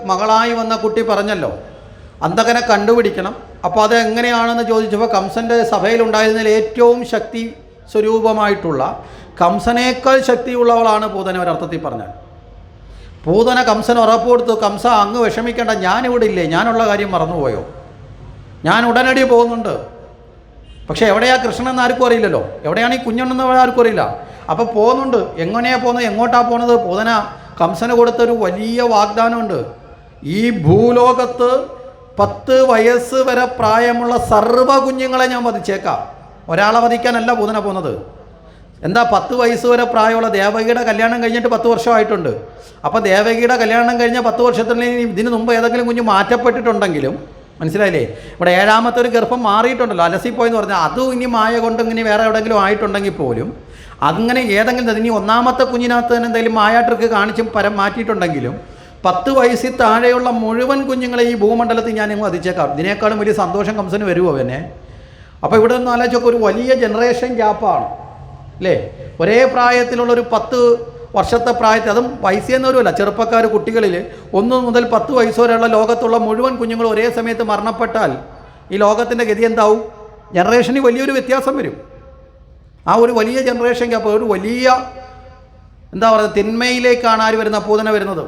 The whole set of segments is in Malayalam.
മകളായി വന്ന കുട്ടി പറഞ്ഞല്ലോ അന്തകനെ കണ്ടുപിടിക്കണം. അപ്പോൾ അത് എങ്ങനെയാണെന്ന് ചോദിച്ചപ്പോൾ കംസൻ്റെ സഭയിലുണ്ടായിരുന്നതിൽ ഏറ്റവും ശക്തി സ്വരൂപമായിട്ടുള്ള കംസനേക്കാൾ ശക്തിയുള്ളവളാണ് പൂതന. ഒരർത്ഥത്തിൽ പറഞ്ഞാൽ പൂതന കംസന് ഉറപ്പ് കൊടുത്തു, കംസ അങ്ങ് വിഷമിക്കേണ്ട, ഞാനിവിടെ ഇല്ലേ, ഞാനുള്ള കാര്യം മറന്നുപോയോ, ഞാൻ ഉടനടി പോകുന്നുണ്ട്. പക്ഷേ എവിടെയാ കൃഷ്ണൻ എന്ന് ആർക്കും അറിയില്ലല്ലോ, എവിടെയാണ് ഈ കുഞ്ഞുണ്ടെന്ന് ആർക്കും അറിയില്ല. അപ്പോൾ പോകുന്നുണ്ട്. എങ്ങനെയാണ് പോകുന്നത്, എങ്ങോട്ടാണ് പോകുന്നത്? പൂതന കംസന് കൊടുത്തൊരു വലിയ വാഗ്ദാനമുണ്ട്. ഈ ഭൂലോകത്ത് 10 വയസ്സ് വരെ പ്രായമുള്ള സർവ്വ കുഞ്ഞുങ്ങളെ ഞാൻ വധിച്ചേക്കാം. ഒരാളെ വധിക്കാനല്ല പൂതന പോകുന്നത്. എന്താ 10 വയസ്സ് വരെ പ്രായമുള്ള ദേവകിയുടെ കല്യാണം കഴിഞ്ഞിട്ട് 10 വർഷമായിട്ടുണ്ട്. അപ്പോൾ ദേവകിയുടെ കല്യാണം കഴിഞ്ഞ 10 വർഷത്തിനുള്ളിൽ ഇതിന് മുമ്പ് ഏതെങ്കിലും കുഞ്ഞ് മാറ്റപ്പെട്ടിട്ടുണ്ടെങ്കിലും, മനസ്സിലായില്ലേ, ഇവിടെ 7ാമത്തെ ഒരു ഗർഭം മാറിയിട്ടുണ്ടല്ലോ, അലസിപ്പോയെന്ന് പറഞ്ഞാൽ, അതും ഇനി മായ കൊണ്ട് ഇങ്ങനെ വേറെ എവിടെയെങ്കിലും ആയിട്ടുണ്ടെങ്കിൽ പോലും അങ്ങനെ ഏതെങ്കിലും ഇനി 1ാമത്തെ കുഞ്ഞിനകത്ത് തന്നെ എന്തെങ്കിലും മായാട്രിക്ക് കാണിച്ചും മാറ്റിയിട്ടുണ്ടെങ്കിലും 10 വയസ്സിൽ താഴെയുള്ള മുഴുവൻ കുഞ്ഞുങ്ങളെ ഈ ഭൂമണ്ഡലത്തിൽ ഞാൻ വധിച്ചേക്കാം. ഇതിനേക്കാളും വലിയ സന്തോഷം കംസന് വരുമോ പിന്നെ? അപ്പോൾ ഇവിടെ നിന്ന് ആലോചിച്ചൊക്കെ ഒരു വലിയ ജനറേഷൻ ഗ്യാപ്പാണ് അല്ലേ. ഒരേ പ്രായത്തിലുള്ളൊരു 10 വർഷത്തെ പ്രായത്തിൽ, അതും വയസ്സെന്നവരുമല്ല, ചെറുപ്പക്കാർ കുട്ടികളിൽ 1 മുതൽ 10 വയസ്സ് വരെയുള്ള ലോകത്തുള്ള മുഴുവൻ കുഞ്ഞുങ്ങൾ ഒരേ സമയത്ത് മരണപ്പെട്ടാൽ ഈ ലോകത്തിൻ്റെ ഗതി എന്താവും? ജനറേഷന് വലിയൊരു വ്യത്യാസം വരും. ആ ഒരു വലിയ ജനറേഷൻ ഗ്യാപ്പ്, ഒരു വലിയ എന്താ പറയുക, തിന്മയിലേക്കാണ് ആര് വരുന്ന? പൂതന വരുന്നത്.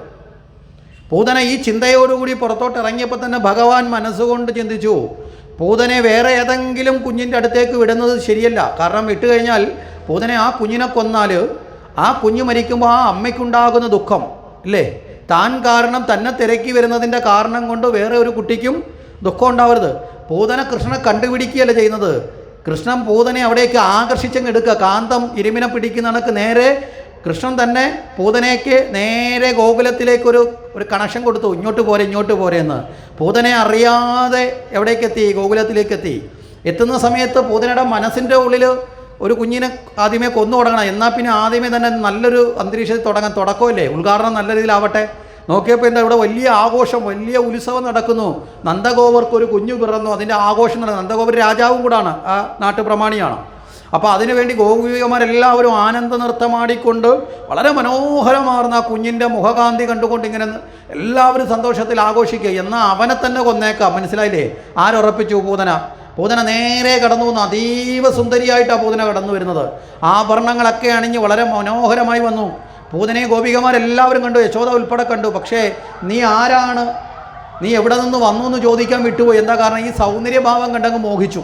പൂതന ഈ ചിന്തയോടുകൂടി പുറത്തോട്ട് ഇറങ്ങിയപ്പോൾ തന്നെ ഭഗവാൻ മനസ്സുകൊണ്ട് ചിന്തിച്ചു, പൂതനെ വേറെ ഏതെങ്കിലും കുഞ്ഞിൻ്റെ അടുത്തേക്ക് വിടുന്നത് ശരിയല്ല. കാരണം വിട്ടു കഴിഞ്ഞാൽ പൂതനെ ആ കുഞ്ഞിനെ കൊന്നാൽ ആ കുഞ്ഞ് മരിക്കുമ്പോൾ ആ അമ്മയ്ക്കുണ്ടാകുന്ന ദുഃഖം ഇല്ലേ, താൻ കാരണം തന്നെ തിരക്കി വരുന്നതിൻ്റെ കാരണം കൊണ്ട് വേറെ ഒരു കുട്ടിക്കും ദുഃഖം ഉണ്ടാവരുത്. പൂതന കൃഷ്ണനെ കണ്ടുപിടിക്കുകയല്ല ചെയ്യുന്നത്, കൃഷ്ണൻ പൂതനെ അവിടേക്ക് ആകർഷിച്ചങ്ങ് എടുക്കുക. കാന്തം ഇരുമിനെ പിടിക്കുന്ന കണക്ക് നേരെ കൃഷ്ണൻ തന്നെ പൂതനയ്ക്ക് നേരെ ഗോകുലത്തിലേക്കൊരു കണക്ഷൻ കൊടുത്തു, ഇങ്ങോട്ട് പോരെ എന്ന്. പൂതനെ അറിയാതെ എവിടേക്കെത്തി? ഗോകുലത്തിലേക്കെത്തി. എത്തുന്ന സമയത്ത് പൂതനയുടെ മനസ്സിൻ്റെ ഉള്ളിൽ ഒരു കുഞ്ഞിനെ ആദ്യമേ കൊന്നു തുടങ്ങണം, എന്നാൽ പിന്നെ ആദ്യമേ തന്നെ നല്ലൊരു അന്തരീക്ഷത്തിൽ തുടക്കമില്ലേ, ഉദ്ഘാടനം നല്ല രീതിയിലാവട്ടെ. നോക്കിയപ്പോൾ എന്താ, ഇവിടെ വലിയ ആഘോഷം, വലിയ ഉത്സവം നടക്കുന്നു. നന്ദഗോപർക്ക് ഒരു കുഞ്ഞു പിറന്നു, അതിൻ്റെ ആഘോഷം നടക്കുന്നു. നന്ദഗോപർ രാജാവും കൂടാണ്, ആ നാട്ടുപ്രമാണിയാണ്. അപ്പോൾ അതിനുവേണ്ടി ഗോപികമാരെല്ലാവരും ആനന്ദ നൃത്തമാടിക്കൊണ്ട് വളരെ മനോഹരമാർന്ന ആ കുഞ്ഞിൻ്റെ മുഖകാന്തി കണ്ടുകൊണ്ട് ഇങ്ങനെ എല്ലാവരും സന്തോഷത്തിൽ ആഘോഷിക്കുക. എന്നാൽ അവനെ തന്നെ കൊന്നേക്കാം, മനസ്സിലായില്ലേ? ആരുറപ്പിച്ചു? പൂതന നേരെ കടന്നു വന്നു. അതീവ സുന്ദരിയായിട്ടാണ് പൂതന കടന്നു വരുന്നത്. ആഭരണങ്ങളൊക്കെ അണിഞ്ഞ് വളരെ മനോഹരമായി വന്നു. പൂതനയെ ഗോപികമാരെല്ലാവരും കണ്ടു, യശോദ ഉൾപ്പെടെ കണ്ടു. പക്ഷേ നീ ആരാണ്, നീ എവിടെ നിന്ന് വന്നു എന്ന് ചോദിക്കാൻ വിട്ടുപോയി. എന്താ കാരണം? ഈ സൗന്ദര്യഭാവം കണ്ടങ്ങ് മോഹിച്ചു.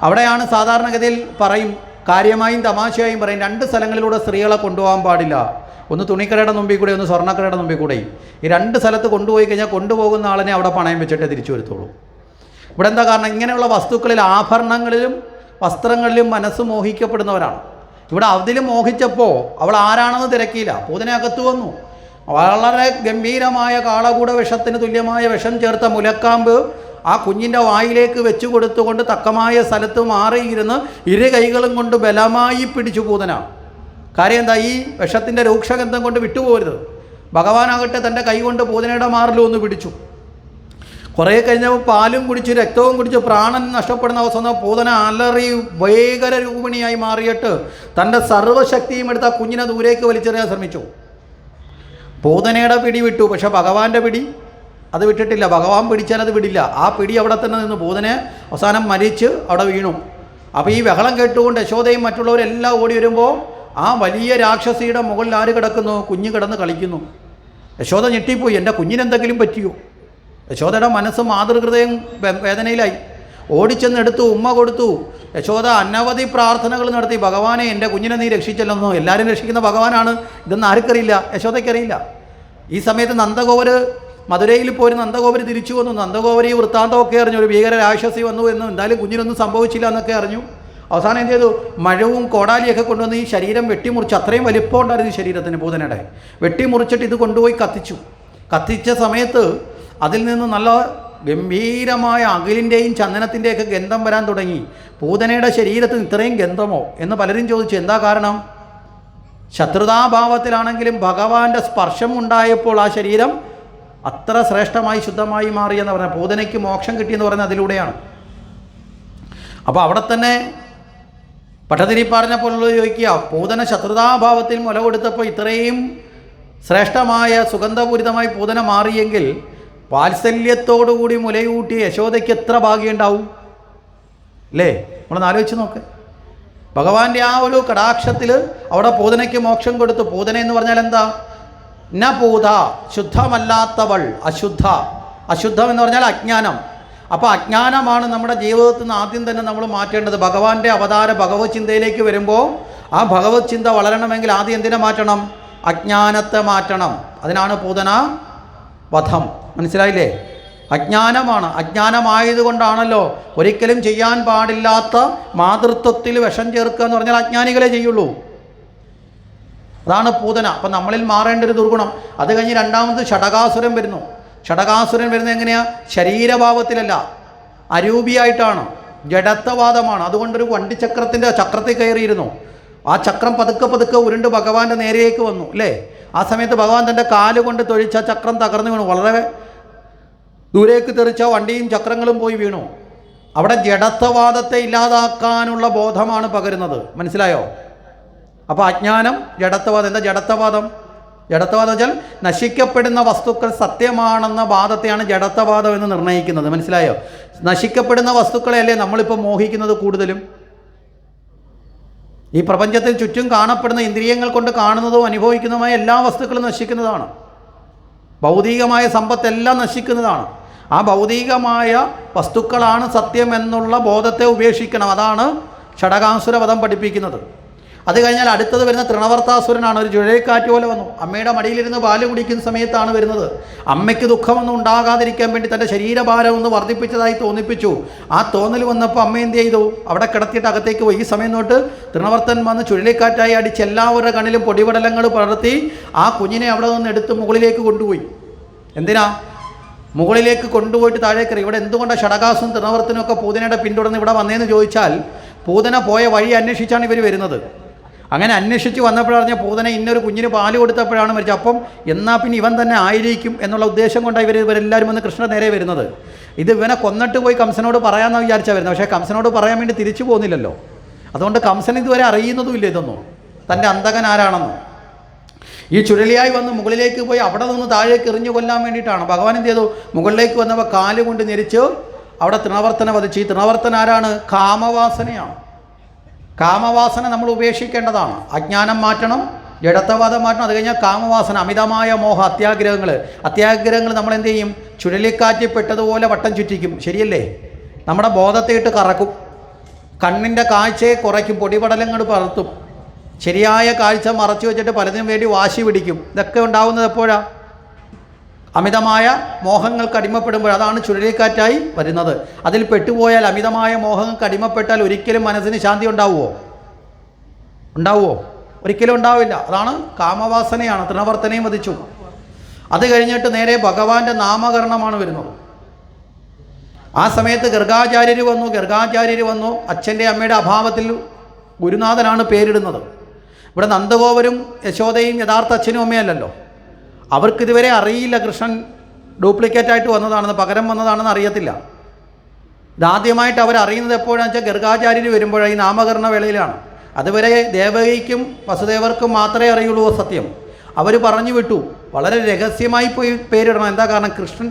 അവിടെയാണ് സാധാരണഗതിയിൽ പറയും, കാര്യമായും തമാശയായും പറയും, 2 സ്ഥലങ്ങളിലൂടെ സ്ത്രീകളെ കൊണ്ടുപോകാൻ പാടില്ല. ഒന്ന് തുണിക്കടയുടെ മുമ്പിൽ കൂടെ, ഒന്ന് സ്വർണ്ണക്കടയുടെ മുമ്പിൽ കൂടെയും. ഈ 2 സ്ഥലത്ത് കൊണ്ടുപോയി കഴിഞ്ഞാൽ കൊണ്ടുപോകുന്ന ആളിനെ അവിടെ പണയം വെച്ചിട്ടേ തിരിച്ചു വരുത്തുള്ളൂ. ഇവിടെ എന്താ കാരണം? ഇങ്ങനെയുള്ള വസ്തുക്കളിൽ, ആഭരണങ്ങളിലും വസ്ത്രങ്ങളിലും മനസ്സ് മോഹിക്കപ്പെടുന്നവരാണ്. ഇവിടെ അതിലും മോഹിച്ചപ്പോൾ അവൾ ആരാണെന്ന് തിരക്കിയില്ല, പൂതനെ അകത്ത് വന്നു. വളരെ ഗംഭീരമായ കാളകൂട വിഷത്തിന് തുല്യമായ വിഷം ചേർത്ത മുലക്കാമ്പ് ആ കുഞ്ഞിൻ്റെ വായിലേക്ക് വെച്ചു കൊടുത്തുകൊണ്ട് തക്കമായ സ്ഥലത്ത് മാറിയിരുന്ന് 2 കൈകളും കൊണ്ട് ബലമായി പിടിച്ചു പൂതന. കാര്യം എന്താ? ഈ വിഷത്തിൻ്റെ രൂക്ഷഗന്ധം കൊണ്ട് വിട്ടുപോകരുത്. ഭഗവാനാകട്ടെ തൻ്റെ കൈ കൊണ്ട് പൂതനയുടെ മാറിലും ഒന്ന് പിടിച്ചു. കുറേ കഴിഞ്ഞപ്പോൾ പാലും കുടിച്ച് രക്തവും കുടിച്ച് പ്രാണൻ നഷ്ടപ്പെടുന്ന അവസ്ഥ പൂതന അലറി ഭയങ്കര രൂപിണിയായി മാറിയിട്ട് തൻ്റെ സർവ്വശക്തിയും എടുത്ത് ആ കുഞ്ഞിനെ ദൂരേക്ക് വലിച്ചെറിയാൻ ശ്രമിച്ചു. പൂതനയുടെ പിടി വിട്ടു, പക്ഷെ ഭഗവാന്റെ പിടി അത് വിട്ടിട്ടില്ല. ഭഗവാൻ പിടിച്ചാൽ അത് വിടില്ല. ആ പിടി അവിടെ തന്നെ നിന്ന് പൂതനെ അവസാനം മരിച്ച് അവിടെ വീണു. അപ്പോൾ ഈ ബഹളം കേട്ടുകൊണ്ട് യശോദയും മറ്റുള്ളവരെല്ലാം ഓടി വരുമ്പോൾ ആ വലിയ രാക്ഷസിയുടെ മുകളിൽ ആര് കിടക്കുന്നു? കുഞ്ഞ് കിടന്ന് കളിക്കുന്നു. യശോദ ഞെട്ടിപ്പോയി, എൻ്റെ കുഞ്ഞിനെന്തെങ്കിലും പറ്റിയോ? യശോദയുടെ മനസ്സ് മാതൃഹൃദയം വേദനയിലായി. ഓടിച്ചെന്നെടുത്തു, ഉമ്മ കൊടുത്തു. യശോദ അനവധി പ്രാർത്ഥനകൾ നടത്തി, ഭഗവാനെ എൻ്റെ കുഞ്ഞിനെ നീ രക്ഷിച്ചല്ലെന്നോ. എല്ലാവരും രക്ഷിക്കുന്ന ഭഗവാനാണ്, ഇതൊന്നും ആർക്കറിയില്ല, യശോദയ്ക്കറിയില്ല. ഈ സമയത്ത് നന്ദഗോപർ മധുരയിൽ പോയി നന്ദഗോപർ തിരിച്ചു വന്നു. നന്ദഗോപർ ഈ വൃത്താന്തമൊക്കെ അറിഞ്ഞു, ഒരു ഭീകര രാക്ഷസി വന്നു എന്നും എന്തായാലും കുഞ്ഞിനൊന്നും സംഭവിച്ചില്ല എന്നൊക്കെ അറിഞ്ഞു. അവസാനം എന്ത് ചെയ്തു? മഴവും കോടാലിയൊക്കെ കൊണ്ടുവന്ന് ഈ ശരീരം വെട്ടിമുറിച്ച്, അത്രയും വലിപ്പം ഉണ്ടായിരുന്നു ഈ ശരീരത്തിന് പൂതനയുടെ, വെട്ടിമുറിച്ചിട്ട് ഇത് കൊണ്ടുപോയി കത്തിച്ചു. കത്തിച്ച സമയത്ത് അതിൽ നിന്ന് നല്ല ഗംഭീരമായ അകിലിൻ്റെയും ചന്ദനത്തിൻ്റെയൊക്കെ ഗന്ധം വരാൻ തുടങ്ങി. പൂതനയുടെ ശരീരത്തിൽ ഇത്രയും ഗന്ധമോ എന്ന് പലരും ചോദിച്ചു. എന്താ കാരണം? ശത്രുതാഭാവത്തിലാണെങ്കിലും ഭഗവാന്റെ സ്പർശം ഉണ്ടായപ്പോൾ ആ ശരീരം അത്ര ശ്രേഷ്ഠമായി ശുദ്ധമായി മാറിയെന്ന് പറഞ്ഞാൽ പൂതനയ്ക്ക് മോക്ഷം കിട്ടിയെന്ന് പറഞ്ഞാൽ അതിലൂടെയാണ്. അപ്പോൾ അവിടെ തന്നെ പട്ടതിരി പറഞ്ഞപ്പോൾ ചോദിക്കുക, പൂതന ശത്രുതാഭാവത്തിൽ മുല കൊടുത്തപ്പോൾ ഇത്രയും ശ്രേഷ്ഠമായ സുഗന്ധപൂരിതമായി പൂതന മാറിയെങ്കിൽ വാത്സല്യത്തോടുകൂടി മുലയൂട്ടി യശോദയ്ക്ക് എത്ര ഭാഗ്യമുണ്ടാവും അല്ലേ? നമ്മളൊന്ന് ആലോചിച്ച് നോക്ക്. ഭഗവാന്റെ ആ ഒരു കടാക്ഷത്തിൽ അവിടെ പൂതനയ്ക്ക് മോക്ഷം കൊടുത്തു. പൂതന എന്ന് പറഞ്ഞാൽ എന്താ? ന പൂത, ശുദ്ധമല്ലാത്തവൾ, അശുദ്ധ. അശുദ്ധം എന്ന് പറഞ്ഞാൽ അജ്ഞാനം. അപ്പോൾ അജ്ഞാനമാണ് നമ്മുടെ ജീവിതത്തിൽ നിന്ന് ആദ്യം തന്നെ നമ്മൾ മാറ്റേണ്ടത്. ഭഗവാന്റെ അവതാര ഭഗവത് ചിന്തയിലേക്ക് വരുമ്പോൾ ആ ഭഗവത് ചിന്ത വളരണമെങ്കിൽ ആദ്യം എന്തിനെ മാറ്റണം? അജ്ഞാനത്തെ മാറ്റണം. അതിനാണ് പൂതന വധം. മനസ്സിലായില്ലേ? അജ്ഞാനമാണ്. അജ്ഞാനമായതുകൊണ്ടാണല്ലോ ഒരിക്കലും ചെയ്യാൻ പാടില്ലാത്ത മാതൃത്വത്തിൽ വിഷം ചേർക്കുക എന്ന് പറഞ്ഞാൽ അജ്ഞാനികളെ ചെയ്യുള്ളൂ. അതാണ് പൂതന. അപ്പം നമ്മളിൽ മാറേണ്ട ഒരു ദുർഗുണം. അത് കഴിഞ്ഞ് രണ്ടാമത് ഷടകാസുരൻ വരുന്നു. ഷടകാസുരൻ വരുന്നത് എങ്ങനെയാണ്? ശരീരഭാവത്തിലല്ല, അരൂപിയായിട്ടാണ്, ജഡത്വവാദമാണ്. അതുകൊണ്ടൊരു വണ്ടിച്ചക്രത്തിൻ്റെ ചക്രത്തിൽ കയറിയിരുന്നു. ആ ചക്രം പതുക്കെ പതുക്കെ ഉരുണ്ട് ഭഗവാന്റെ നേരേക്ക് വന്നു അല്ലേ? ആ സമയത്ത് ഭഗവാൻ തൻ്റെ കാലുകൊണ്ട് തൊഴിച്ച ചക്രം തകർന്നു വീണു. വളരെ ദൂരേക്ക് തെറിച്ച വണ്ടിയും ചക്രങ്ങളും പോയി വീണു. അവിടെ ജഡത്വവാദത്തെ ഇല്ലാതാക്കാനുള്ള ബോധമാണ് പകരുന്നത്. മനസ്സിലായോ? അപ്പോൾ അജ്ഞാനം, ജഡത്വവാദം. എന്താ ജഡത്വവാദം? ജഡത്വവാദം വെച്ചാൽ നശിക്കപ്പെടുന്ന വസ്തുക്കൾ സത്യമാണെന്ന വാദത്തെയാണ് ജഡത്വവാദം എന്ന് നിർണ്ണയിക്കുന്നത്. മനസ്സിലായോ? നശിക്കപ്പെടുന്ന വസ്തുക്കളെയല്ലേ നമ്മളിപ്പോൾ മോഹിക്കുന്നത് കൂടുതലും. ഈ പ്രപഞ്ചത്തിൽ ചുറ്റും കാണപ്പെടുന്ന ഇന്ദ്രിയങ്ങൾ കൊണ്ട് കാണുന്നതും അനുഭവിക്കുന്നതുമായ എല്ലാ വസ്തുക്കളും നശിക്കുന്നതാണ്. ഭൗതികമായ സമ്പത്തെല്ലാം നശിക്കുന്നതാണ്. ആ ഭൗതികമായ വസ്തുക്കളാണ് സത്യം എന്നുള്ള ബോധത്തെ ഉപേക്ഷിക്കണം. അതാണ് ഷടകാസുരവധം പഠിപ്പിക്കുന്നത്. അത് കഴിഞ്ഞാൽ അടുത്തത് വരുന്ന തൃണവർത്താസുരനാണ്. ഒരു ചുഴലിക്കാറ്റ് പോലെ വന്നു. അമ്മയുടെ മടിയിലിരുന്ന് പാല് കുടിക്കുന്ന സമയത്താണ് വരുന്നത്. അമ്മയ്ക്ക് ദുഃഖമൊന്നും ഉണ്ടാകാതിരിക്കാൻ വേണ്ടി തൻ്റെ ശരീരഭാരം ഒന്ന് വർദ്ധിപ്പിച്ചതായി തോന്നിപ്പിച്ചു. ആ തോന്നൽ വന്നപ്പോൾ അമ്മ എന്ത് ചെയ്തു? അവിടെ കിടത്തിയിട്ട് അകത്തേക്ക് പോയി. ഈ സമയം തൊട്ട് തൃണവർത്തൻ വന്ന് ചുഴലിക്കാറ്റായി അടിച്ച് എല്ലാവരുടെ കണ്ണിലും പൊടിപടലങ്ങൾ പടർത്തി ആ കുഞ്ഞിനെ അവിടെ നിന്ന് എടുത്ത് മുകളിലേക്ക് കൊണ്ടുപോയി. എന്തിനാ? മുകളിലേക്ക് കൊണ്ടുപോയിട്ട് താഴേക്ക്. ഇവിടെ എന്തുകൊണ്ടാണ് ഷടകാസും തൃണവർത്തനും ഒക്കെ പൂതനയുടെ പിന്തുടർന്ന് ഇവിടെ വന്നതെന്ന് ചോദിച്ചാൽ, പൂതന പോയ വഴി അന്വേഷിച്ചാണ് ഇവർ വരുന്നത്. അങ്ങനെ അന്വേഷിച്ച് വന്നപ്പോഴറിഞ്ഞ പൂതന ഇന്നൊരു കുഞ്ഞിന് പാല് കൊടുത്തപ്പോഴാണ് മരിച്ചത്. അപ്പം എന്നാൽ പിന്നെ ഇവൻ തന്നെ ആയിരിക്കും എന്നുള്ള ഉദ്ദേശം കൊണ്ടാണ് ഇവരെല്ലാവരും വന്ന് കൃഷ്ണ നേരെ വരുന്നത്. ഇത് ഇവനെ കൊന്നിട്ട് പോയി കംസനോട് പറയാമെന്ന് വിചാരിച്ചാൽ വരുന്നത്. പക്ഷേ കംസനോട് പറയാൻ വേണ്ടി തിരിച്ചു പോകുന്നില്ലല്ലോ. അതുകൊണ്ട് കംസൻ ഇതുവരെ അറിയുന്നതുമില്ല ഇതൊന്നും, തൻ്റെ അന്തകൻ ആരാണെന്ന്. ഈ ചുഴലിയായി വന്ന് മുകളിലേക്ക് പോയി അവിടെ നിന്ന് താഴേക്ക് എറിഞ്ഞു കൊല്ലാൻ വേണ്ടിയിട്ടാണ്. ഭഗവാൻ എന്ത് ചെയ്തു? മുകളിലേക്ക് വന്നപ്പോൾ കാല് കൊണ്ട് ഞെരിച്ച് അവിടെ തൃണവർത്തനെ വധിച്ചു. ഈ തൃണവർത്തൻ ആരാണ്? കാമവാസനയാണ്. കാമവാസന നമ്മൾ ഉപേക്ഷിക്കേണ്ടതാണ്. അജ്ഞാനം മാറ്റണം, ജഡത്വവാദം മാറ്റണം. അത് കഴിഞ്ഞാൽ കാമവാസന, അമിതമായ മോഹ, അത്യാഗ്രഹങ്ങൾ നമ്മൾ എന്ത് ചെയ്യും? ചുഴലിക്കാറ്റ് പെട്ടതുപോലെ വട്ടം ചുറ്റിക്കും. ശരിയല്ലേ? നമ്മുടെ ബോധത്തെ ഇട്ട് കറക്കും, കണ്ണിൻ്റെ കാഴ്ചയെ കുറയ്ക്കും, പൊടിപടലങ്ങൾ പകർത്തും, ശരിയായ കാഴ്ച മറച്ചു വെച്ചിട്ട് പലതിനും വേണ്ടി വാശി പിടിക്കും. ഇതൊക്കെ ഉണ്ടാവുന്നത് എപ്പോഴാണ്? അമിതമായ മോഹങ്ങൾക്ക് അടിമപ്പെടുമ്പോൾ. അതാണ് ചുഴലിക്കാറ്റായി വരുന്നത്. അതിൽ പെട്ടുപോയാൽ, അമിതമായ മോഹങ്ങൾക്ക് അടിമപ്പെട്ടാൽ ഒരിക്കലും മനസ്സിന് ശാന്തി ഉണ്ടാവുമോ? ഒരിക്കലും ഉണ്ടാവില്ല. അതാണ് കാമവാസനയാണ്. തൃണവർത്തനെയും വധിച്ചു. അത് കഴിഞ്ഞിട്ട് നേരെ ഭഗവാന്റെ നാമകരണമാണ് വരുന്നത്. ആ സമയത്ത് ഗർഗാചാര്യർ വന്നു. അച്ഛൻ്റെ അമ്മയുടെ അഭാവത്തിൽ ഗുരുനാഥനാണ് പേരിടുന്നത്. ഇവിടെ നന്ദഗോപരും യശോദയും യഥാർത്ഥ അച്ഛനും അമ്മയല്ലല്ലോ. അവർക്കിതുവരെ അറിയില്ല കൃഷ്ണൻ ഡ്യൂപ്ലിക്കേറ്റായിട്ട് വന്നതാണെന്ന്, പകരം വന്നതാണെന്ന് അറിയത്തില്ല. ഇതാദ്യമായിട്ട് അവരറിയുന്നത് എപ്പോഴാണെന്ന് വെച്ചാൽ ഗർഗാചാര്യർ വരുമ്പോഴാണ്, ഈ നാമകരണ വേളയിലാണ്. അതുവരെ ദേവകിക്കും വസുദേവർക്കും മാത്രമേ അറിയുള്ളൂ സത്യം. അവർ പറഞ്ഞു വിട്ടു, വളരെ രഹസ്യമായി പോയി പേരിടണം. എന്താ കാരണം? കൃഷ്ണൻ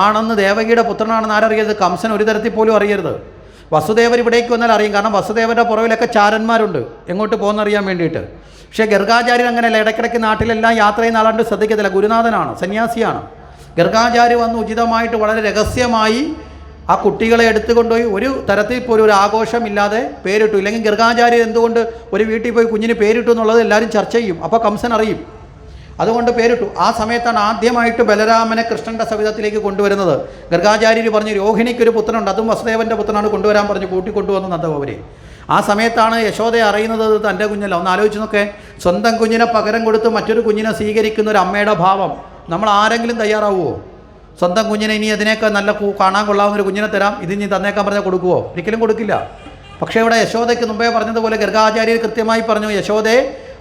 ആണെന്ന്, ദേവകിയുടെ പുത്രനാണെന്ന് ആരറിയരുത്? കംസൻ ഒരു തരത്തിൽ പോലും അറിയരുത്. വസുദേവർ ഇവിടേക്ക് വന്നാൽ അറിയും. കാരണം വസുദേവരുടെ പുറകിലൊക്കെ ചാരന്മാരുണ്ട് എങ്ങോട്ട് പോകുന്നറിയാൻ വേണ്ടിയിട്ട്. പക്ഷേ ഗർഗാചാര്യൻ അങ്ങനെയല്ല. ഇടയ്ക്കിടയ്ക്ക് നാട്ടിലെല്ലാം യാത്ര ചെയ്യുന്ന ആളാണ്ട് ശ്രദ്ധിക്കത്തില്ല. ഗുരുനാഥനാണ്, സന്യാസിയാണ്. ഗർഗാചാര്യ വന്ന് ഉചിതമായിട്ട് വളരെ രഹസ്യമായി ആ കുട്ടികളെ എടുത്തുകൊണ്ടുപോയി ഒരു തരത്തിൽ പോലും ഒരു ആഘോഷമില്ലാതെ പേരിട്ടു. ഇല്ലെങ്കിൽ ഗർഗാചാര്യർ എന്തുകൊണ്ട് ഒരു വീട്ടിൽ പോയി കുഞ്ഞിന് പേരിട്ടു എന്നുള്ളത് എല്ലാവരും ചർച്ച ചെയ്യും. അപ്പോൾ കംസൻ അറിയും. അതുകൊണ്ട് പേരിട്ടു. ആ സമയത്താണ് ആദ്യമായിട്ട് ബലരാമനെ കൃഷ്ണൻ്റെ സവിധത്തിലേക്ക് കൊണ്ടുവരുന്നത്. ഗർഗാചാര്യർ പറഞ്ഞു, രോഹിണിക്കൊരു പുത്രനുണ്ട്, അതും വസുദേവൻ്റെ പുത്രനാണ്, കൊണ്ടുവരാൻ പറഞ്ഞു. കൂട്ടിക്കൊണ്ടുവന്നു നന്ദഗോപരെ. ആ സമയത്താണ് യശോദ അറിയുന്നത് തൻ്റെ കുഞ്ഞല്ല. ഒന്ന് ആലോചിച്ച് നോക്കേ, സ്വന്തം കുഞ്ഞിനെ പകരം കൊടുത്ത് മറ്റൊരു കുഞ്ഞിനെ സ്വീകരിക്കുന്ന ഒരു അമ്മയുടെ ഭാവം നമ്മൾ ആരെങ്കിലും തയ്യാറാവുമോ? സ്വന്തം കുഞ്ഞിനെ ഇനി അതിനേക്കാൾ നല്ല കാണാൻ കൊള്ളാവുന്നൊരു കുഞ്ഞിനെ തരാം, ഇതിനി തന്നേക്കാൻ പറഞ്ഞാൽ കൊടുക്കുമോ? ഒരിക്കലും കൊടുക്കില്ല. പക്ഷേ ഇവിടെ യശോദയ്ക്ക് മുമ്പേ പറഞ്ഞതുപോലെ ഗർഗാചാര്യർ കൃത്യമായി പറഞ്ഞു, യശോദേ,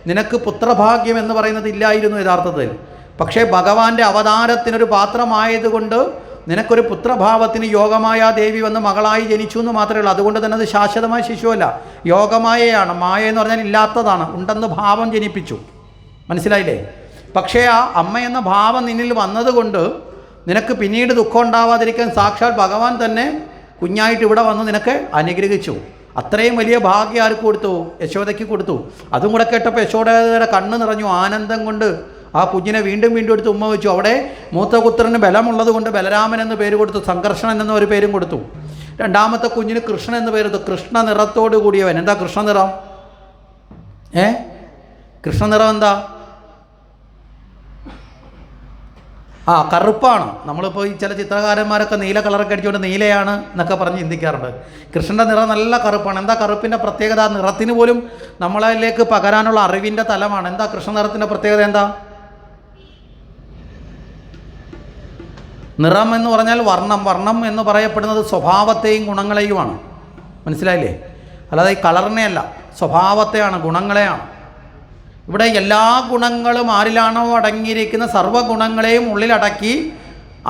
നിനക്ക് പുത്രഭാഗ്യം എന്ന് പറയുന്നത് ഇല്ലായിരുന്നു യഥാർത്ഥത്തിൽ. പക്ഷേ ഭഗവാന്റെ അവതാരത്തിനൊരു പാത്രമായതുകൊണ്ട് നിനക്കൊരു പുത്രഭാവത്തിന് യോഗമായ ദേവി വന്ന് മകളായി ജനിച്ചു എന്ന് മാത്രമേ ഉള്ളൂ. അതുകൊണ്ട് തന്നെ അത് ശാശ്വതമായ ശിശുവല്ല, യോഗമായയാണ്. മായ എന്ന് പറഞ്ഞാൽ ഇല്ലാത്തതാണ്, ഉണ്ടെന്ന് ഭാവം ജനിപ്പിച്ചു. മനസ്സിലായില്ലേ? പക്ഷേ ആ അമ്മ എന്ന ഭാവം നിന്നിൽ വന്നതുകൊണ്ട് നിനക്ക് പിന്നീട് ദുഃഖം ഉണ്ടാവാതിരിക്കാൻ സാക്ഷാൽ ഭഗവാൻ തന്നെ കുഞ്ഞായിട്ട് ഇവിടെ വന്ന് നിനക്ക് അനുഗ്രഹിച്ചു. അത്രയും വലിയ ഭാഗ്യം ആർക്ക് കൊടുത്തു? യശോദയ്ക്ക് കൊടുത്തു. അതും കൂടെ കേട്ടപ്പോൾ യശോദയുടെ കണ്ണ് നിറഞ്ഞു. ആനന്ദം കൊണ്ട് ആ കുഞ്ഞിനെ വീണ്ടും വീണ്ടും എടുത്ത് ഉമ്മ വെച്ചു. അവിടെ മൂത്തപുത്രന് ബലമുള്ളത് കൊണ്ട് ബലരാമൻ എന്ന് പേര് കൊടുത്തു, സംഘർഷണൻ എന്ന ഒരു പേരും കൊടുത്തു. രണ്ടാമത്തെ കുഞ്ഞിന് കൃഷ്ണൻ എന്ന് പേരെടുത്തു. കൃഷ്ണ നിറത്തോട് കൂടിയവൻ. എന്താ കൃഷ്ണ നിറം? കൃഷ്ണ നിറം എന്താ? കറുപ്പാണ്. നമ്മളിപ്പോൾ ഈ ചില ചിത്രകാരന്മാരൊക്കെ നീല കളറൊക്കെ അടിച്ചുകൊണ്ട് നീലയാണ് എന്നൊക്കെ പറഞ്ഞ് ചിന്തിക്കാറുണ്ട്. കൃഷ്ണൻ്റെ നിറം നല്ല കറുപ്പാണ്. എന്താ കറുപ്പിൻ്റെ പ്രത്യേകത? നിറത്തിന് പോലും നമ്മളിലേക്ക് പകരാനുള്ള അറിവിൻ്റെ തലമാണ്. എന്താ കൃഷ്ണ നിറത്തിൻ്റെ പ്രത്യേകത? എന്താ? നിറം എന്ന് പറഞ്ഞാൽ വർണ്ണം. വർണ്ണം എന്ന് പറയപ്പെടുന്നത് സ്വഭാവത്തെയും ഗുണങ്ങളെയുമാണ്. മനസ്സിലായില്ലേ? അല്ലാതെ ഈ കളറിനെയല്ല, സ്വഭാവത്തെയാണ്, ഗുണങ്ങളെയാണ്. ഇവിടെ എല്ലാ ഗുണങ്ങളും ആരിലാണോ അടങ്ങിയിരിക്കുന്ന സർവ്വഗുണങ്ങളെയും ഉള്ളിലടക്കി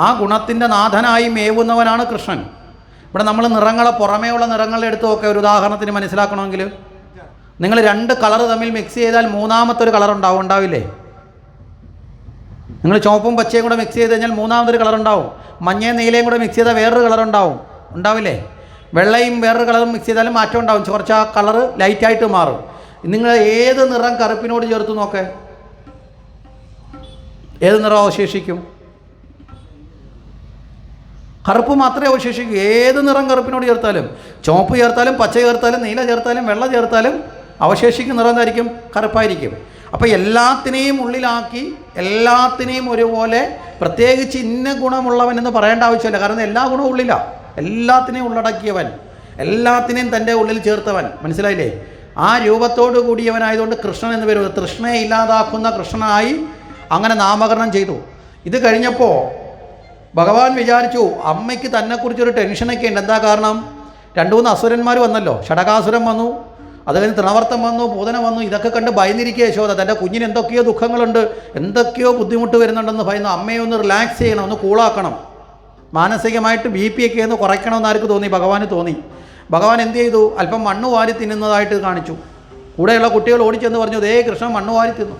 ആ ഗുണത്തിൻ്റെ നാഥനായി മേവുന്നവനാണ് കൃഷ്ണൻ. ഇവിടെ നമ്മൾ നിറങ്ങളെ, പുറമേയുള്ള നിറങ്ങളെ എടുത്ത് നോക്കുക. ഒരു ഉദാഹരണത്തിന് മനസ്സിലാക്കണമെങ്കിൽ, നിങ്ങൾ രണ്ട് കളർ തമ്മിൽ മിക്സ് ചെയ്താൽ മൂന്നാമത്തൊരു കളർ ഉണ്ടാവും, ഉണ്ടാവില്ലേ? നിങ്ങൾ ചുവപ്പും പച്ചയും കൂടെ മിക്സ് ചെയ്ത് കഴിഞ്ഞാൽ മൂന്നാമതൊരു കളർ ഉണ്ടാവും. മഞ്ഞയും നീലയും കൂടെ മിക്സ് ചെയ്താൽ വേറൊരു കളർ ഉണ്ടാവും, ഉണ്ടാവില്ലേ? വെള്ളയും വേറൊരു കളറും മിക്സ് ചെയ്താലും മാറ്റം ഉണ്ടാവും. കുറച്ച് ആ കളർ ലൈറ്റായിട്ട് മാറും. നിങ്ങൾ ഏത് നിറം കറുപ്പിനോട് ചേർത്ത് നോക്കേ, ഏത് നിറം അവശേഷിക്കും? കറുപ്പ് മാത്രമേ അവശേഷിക്കൂ. ഏത് നിറം കറുപ്പിനോട് ചേർത്താലും, ചുവപ്പ് ചേർത്താലും പച്ച ചേർത്താലും നീല ചേർത്താലും വെള്ള ചേർത്താലും അവശേഷിക്കുന്ന നിറം എന്തായിരിക്കും? കറുപ്പായിരിക്കും. അപ്പോൾ എല്ലാത്തിനെയും ഉള്ളിലാക്കി എല്ലാത്തിനെയും ഒരുപോലെ, പ്രത്യേകിച്ച് ഇന്ന ഗുണമുള്ളവൻ എന്ന് പറയേണ്ട ആവശ്യമില്ല. കാരണം എല്ലാ ഗുണവും ഉള്ളിലാണ്. എല്ലാത്തിനെയും ഉള്ളടക്കിയവൻ, എല്ലാത്തിനെയും തൻ്റെ ഉള്ളിൽ ചേർത്തവൻ. മനസ്സിലായില്ലേ? ആ രൂപത്തോടു കൂടിയവനായതുകൊണ്ട് കൃഷ്ണൻ എന്ന് പേര്. കൃഷ്ണനെ ഇല്ലാതാക്കുന്ന കൃഷ്ണനായി അങ്ങനെ നാമകരണം ചെയ്തു. ഇത് കഴിഞ്ഞപ്പോൾ ഭഗവാൻ വിചാരിച്ചു അമ്മയ്ക്ക് തന്നെക്കുറിച്ചൊരു ടെൻഷനൊക്കെ ഉണ്ട്. എന്താ കാരണം? 2-3 അസുരന്മാർ വന്നല്ലോ. ഷടകാസുരൻ വന്നു, അത് കഴിഞ്ഞ് തൃണവർത്തം വന്നു, പൂതന വന്നു. ഇതൊക്കെ കണ്ട് ഭയന്നിരിക്കുക യശോദ. തൻ്റെ കുഞ്ഞിന് എന്തൊക്കെയോ ദുഃഖങ്ങളുണ്ട്, എന്തൊക്കെയോ ബുദ്ധിമുട്ട് വരുന്നുണ്ടെന്ന് ഭയന്നു. അമ്മയെ ഒന്ന് റിലാക്സ് ചെയ്യണം, ഒന്ന് കൂളാക്കണം, മാനസികമായിട്ട് BP ഒക്കെ ഒന്ന് കുറയ്ക്കണമെന്ന് ആർക്ക് തോന്നി? ഭഗവാന് തോന്നി. ഭഗവാൻ എന്ത് ചെയ്തു? അല്പം മണ്ണ് വാരി തിന്നുന്നതായിട്ട് കാണിച്ചു. കൂടെയുള്ള കുട്ടികൾ ഓടിച്ചെന്ന് പറഞ്ഞു, ദേ കൃഷ്ണൻ മണ്ണ് വാരി തിന്നു.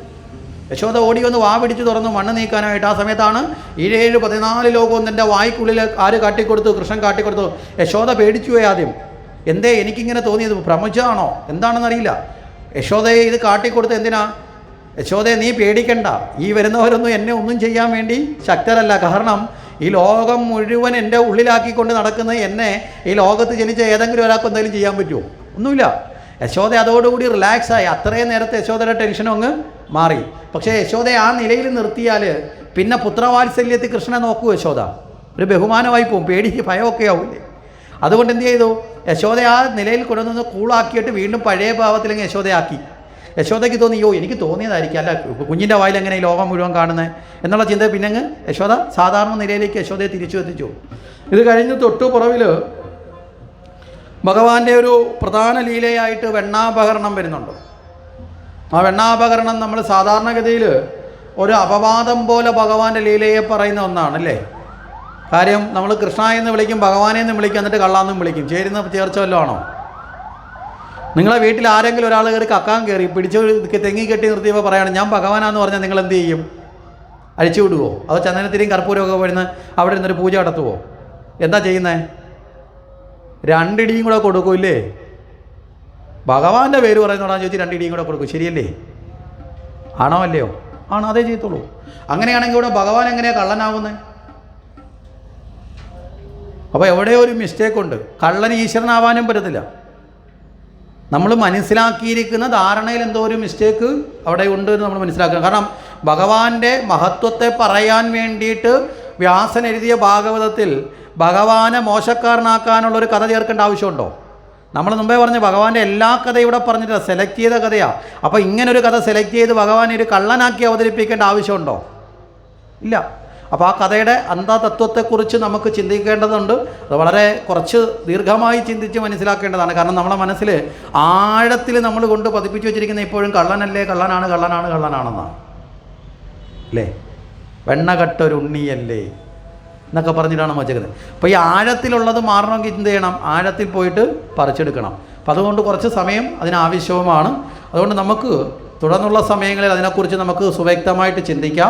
യശോദ ഓടി വന്ന് വാ പിടിച്ച് തുറന്നു മണ്ണ് നീക്കാനായിട്ട്. ആ സമയത്താണ് 7-14 ലോകവും തൻ്റെ വായ്ക്കുള്ളിൽ ആര് കാട്ടിക്കൊടുത്തു? കൃഷ്ണൻ കാട്ടിക്കൊടുത്തു. യശോദ പേടിച്ചു പോയി ആദ്യം. എന്തേ എനിക്കിങ്ങനെ തോന്നിയത്? ഭ്രമിച്ചാണോ എന്താണെന്നറിയില്ല. യശോദയെ ഇത് കാട്ടിക്കൊടുത്ത് എന്തിനാ? യശോദയെ നീ പേടിക്കണ്ട, ഈ വരുന്നവരൊന്നും എന്നെ ഒന്നും ചെയ്യാൻ വേണ്ടി ശക്തരല്ല. കാരണം ഈ ലോകം മുഴുവൻ എൻ്റെ ഉള്ളിലാക്കിക്കൊണ്ട് നടക്കുന്ന എന്നെ ഈ ലോകത്ത് ജനിച്ച ഏതെങ്കിലും ഒരാൾക്ക് എന്തെങ്കിലും ചെയ്യാൻ പറ്റുമോ? ഒന്നുമില്ല. യശോദ അതോടുകൂടി റിലാക്സായി. അത്രയും നേരത്തെ യശോദയുടെ ടെൻഷനും അങ്ങ് മാറി. പക്ഷേ യശോദയെ ആ നിലയിൽ നിർത്തിയാൽ പിന്നെ പുത്രവാത്സല്യത്തിൽ കൃഷ്ണനെ നോക്കൂ യശോദ. ഒരു ബഹുമാനമായി പോവും, പേടി ഭയമൊക്കെ ആവില്ലേ? അതുകൊണ്ട് എന്ത് ചെയ്തു? യശോദ ആ നിലയിൽ കൊണ്ടുവന്ന് കൂളാക്കിയിട്ട് വീണ്ടും പഴയ ഭാവത്തിലെങ്കിൽ യശോദയാക്കി. യശോദയ്ക്ക് തോന്നി, എനിക്ക് തോന്നിയതായിരിക്കും, അല്ല കുഞ്ഞിൻ്റെ വായിൽ എങ്ങനെ ഈ ലോകം മുഴുവൻ കാണുന്നത് എന്നുള്ള ചിന്ത പിന്നെ അങ്ങ് യശോദ സാധാരണ നിലയിലേക്ക് യശോദയെ തിരിച്ചു എത്തിച്ചു. ഇത് കഴിഞ്ഞ് തൊട്ടു പുറവിൽ ഭഗവാന്റെ ഒരു പ്രധാന ലീലയായിട്ട് വെണ്ണാപഹരണം വരുന്നുണ്ട്. ആ വെണ്ണാപഹരണം നമ്മൾ സാധാരണഗതിയിൽ ഒരു അപവാദം പോലെ ഭഗവാന്റെ ലീലയെ പറയുന്ന ഒന്നാണ്, അല്ലേ? കാര്യം നമ്മൾ കൃഷ്ണ എന്ന് വിളിക്കും, ഭഗവാനെ എന്ന് വിളിക്കും, എന്നിട്ട് കള്ളാന്നും വിളിക്കും. ചേരുന്ന ചേർച്ച വല്ലതും ആണോ? നിങ്ങളെ വീട്ടിൽ ആരെങ്കിലും ഒരാൾ കയറി കക്കാൻ കയറി പിടിച്ച് തെങ്ങി കെട്ടി നിർത്തിയപ്പോൾ പറയാണ് ഞാൻ ഭഗവാനാന്ന് പറഞ്ഞാൽ നിങ്ങൾ എന്ത് ചെയ്യും? അഴിച്ചു വിടുവോ? അതോ ചന്ദനത്തിരിയും കർപ്പൂരമൊക്കെ വരുന്ന അവിടെ നിന്നൊരു പൂജ നടത്തുവോ? എന്താ ചെയ്യുന്നത്? 2 ഇടിയും കൂടെ കൊടുക്കൂല്ലേ? ഭഗവാന്റെ പേര് പറയുന്നോടാന്ന് ചോദിച്ച് 2 ഇടിയും കൂടെ കൊടുക്കും. ശരിയല്ലേ? ആണോ അല്ലയോ? ആണോ? അതേ ചെയ്യത്തുള്ളൂ. അങ്ങനെയാണെങ്കിൽ ഇവിടെ ഭഗവാൻ എങ്ങനെയാണ് കള്ളനാവുന്നത്? അപ്പോൾ എവിടെയോ ഒരു മിസ്റ്റേക്കുണ്ട്. കള്ളന് ഈശ്വരനാവാനും പറ്റത്തില്ല. നമ്മൾ മനസ്സിലാക്കിയിരിക്കുന്ന ധാരണയിൽ എന്തോ ഒരു മിസ്റ്റേക്ക് അവിടെ ഉണ്ട് എന്ന് നമ്മൾ മനസ്സിലാക്കണം. കാരണം ഭഗവാന്റെ മഹത്വത്തെ പറയാൻ വേണ്ടിയിട്ട് വ്യാസൻ എഴുതിയ ഭാഗവതത്തിൽ ഭഗവാനെ മോശക്കാരനാക്കാനുള്ളൊരു കഥ ചേർക്കേണ്ട ആവശ്യമുണ്ടോ? നമ്മൾ മുമ്പേ പറഞ്ഞ ഭഗവാന്റെ എല്ലാ കഥയും ഇവിടെ പറഞ്ഞിട്ടില്ല, സെലക്ട് ചെയ്ത കഥയാണ്. അപ്പോൾ ഇങ്ങനൊരു കഥ സെലക്ട് ചെയ്ത് ഭഗവാനെ ഒരു കള്ളനാക്കി അവതരിപ്പിക്കേണ്ട ആവശ്യമുണ്ടോ? ഇല്ല. അപ്പോൾ ആ കഥയുടെ അന്തതത്വത്തെക്കുറിച്ച് നമുക്ക് ചിന്തിക്കേണ്ടതുണ്ട്. അത് വളരെ കുറച്ച് ദീർഘമായി ചിന്തിച്ച് മനസ്സിലാക്കേണ്ടതാണ്. കാരണം നമ്മളെ മനസ്സിൽ ആഴത്തിൽ നമ്മൾ കൊണ്ട് പതിപ്പിച്ച് വെച്ചിരിക്കുന്ന ഇപ്പോഴും കള്ളനല്ലേ, കള്ളനാണ്, കള്ളനാണ്, കള്ളനാണെന്നാണ്, അല്ലേ? വെണ്ണകട്ടൊരുണ്ണിയല്ലേ എന്നൊക്കെ പറഞ്ഞിട്ടാണ് വച്ചേക്കുന്നത്. അപ്പോൾ ഈ ആഴത്തിലുള്ളത് മാറണമെങ്കിൽ എന്ത് ചെയ്യണം? ആഴത്തിൽ പോയിട്ട് പറിച്ചെടുക്കണം. അപ്പം അതുകൊണ്ട് കുറച്ച് സമയം അതിനാവശ്യവുമാണ്. അതുകൊണ്ട് നമുക്ക് തുടർന്നുള്ള സമയങ്ങളിൽ അതിനെക്കുറിച്ച് നമുക്ക് സുവ്യക്തമായിട്ട് ചിന്തിക്കാം.